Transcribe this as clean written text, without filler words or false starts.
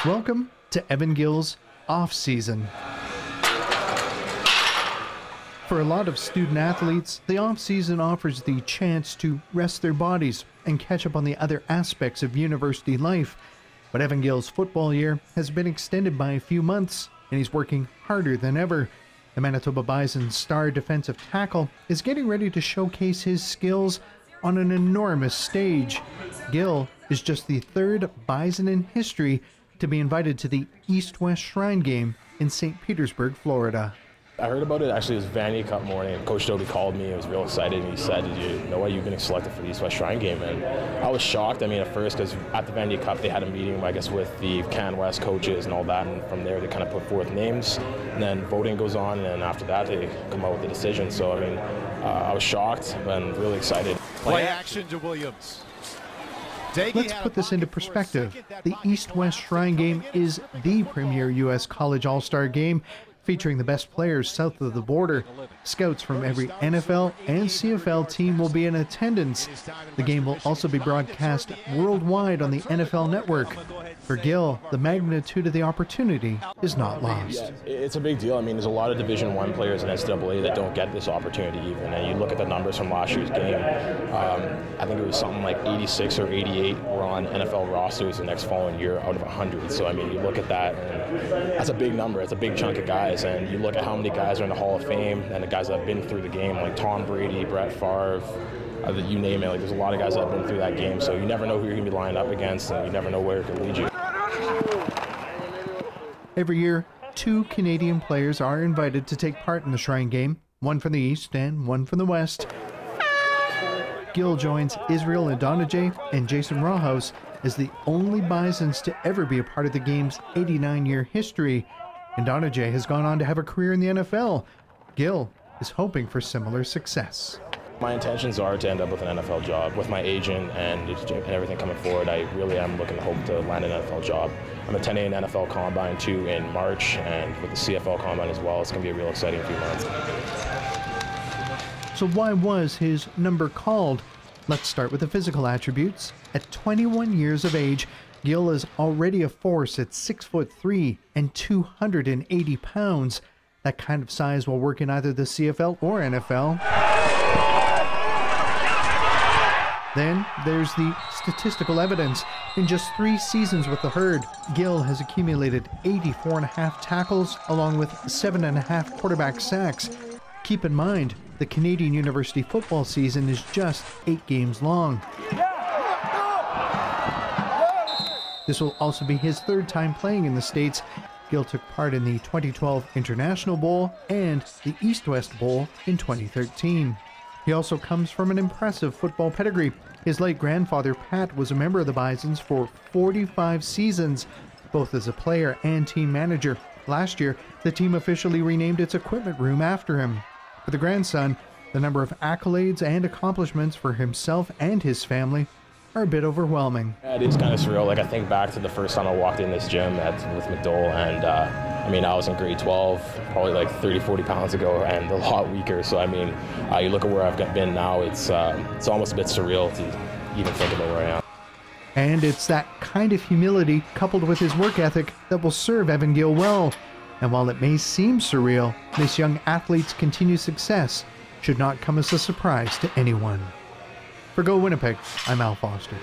Welcome to Evan Gill's off-season. For a lot of student athletes, the off-season offers the chance to rest their bodies and catch up on the other aspects of university life. But Evan Gill's football year has been extended by a few months, and he's working harder than ever. The Manitoba Bisons star defensive tackle is getting ready to showcase his skills on an enormous stage. Gill is just the third Bison in history to be invited to the East-West Shrine game in St. Petersburg, Florida. I heard about it, actually, it was Vandy Cup morning, and Coach Doty called me. I was real excited, and he said, "Did you know why you've been selected for the East-West Shrine game?" And I was shocked, at first, because at the Vandy Cup, they had a meeting, I guess, with the Can West coaches and all that, and from there, they kind of put forth names, and then voting goes on, and then after that, they come out with the decision. So, I was shocked and really excited. Play action to Williams. Let's put this into perspective. The East-West Shrine game is the premier U.S. college all-star game, featuring the best players south of the border. Scouts from every NFL and CFL team will be in attendance. The game will also be broadcast worldwide on the NFL Network. For Gill, the magnitude of the opportunity is not lost. Yeah, it's a big deal. There's a lot of Division I players in NCAA that don't get this opportunity even. And you look at the numbers from last year's game, I think it was something like 86 or 88 were on NFL rosters the next following year out of 100. So, you look at that, and that's a big number. It's a big chunk of guys. And you look at how many guys are in the Hall of Fame and the guys that have been through the game, like Tom Brady, Brett Favre, you name it. There's a lot of guys that have been through that game. So you never know who you're going to be lined up against, and you never know where it could lead you. Every year, 2 Canadian players are invited to take part in the Shrine game, one from the East and one from the West. Gill joins Israel Ndonije and Jason Rawhouse as the only Bisons to ever be a part of the game's 89-year history. Ndonije has gone on to have a career in the NFL. Gill is hoping for similar success. My intentions are to end up with an NFL job. With my agent and everything coming forward, I really am looking to hope to land an NFL job. I'm attending an NFL Combine too in March, and with the CFL Combine as well. It's going to be a real exciting few months. So why was his number called? Let's start with the physical attributes. At 21 years of age, Gill is already a force at 6'3" and 280 pounds. That kind of size will work in either the CFL or NFL. Then there's the statistical evidence. In just 3 seasons with the Herd, Gill has accumulated 84.5 tackles along with 7.5 quarterback sacks. Keep in mind, the Canadian University football season is just 8 games long. This will also be his 3rd time playing in the States. Gill took part in the 2012 International Bowl and the East-West Bowl in 2013. He also comes from an impressive football pedigree. His late grandfather, Pat, was a member of the Bisons for 45 seasons, both as a player and team manager. Last year, the team officially renamed its equipment room after him. For the grandson, the number of accolades and accomplishments for himself and his family are a bit overwhelming. Yeah, it is kind of surreal. I think back to the first time I walked in this gym with McDole, and I was in grade 12, probably like 30, 40 pounds ago, and a lot weaker. So you look at where I've been now, it's almost a bit surreal to even think about where I am. And it's that kind of humility coupled with his work ethic that will serve Evan Gill well. And while it may seem surreal, this young athlete's continued success should not come as a surprise to anyone. For Go Winnipeg, I'm Al Foster.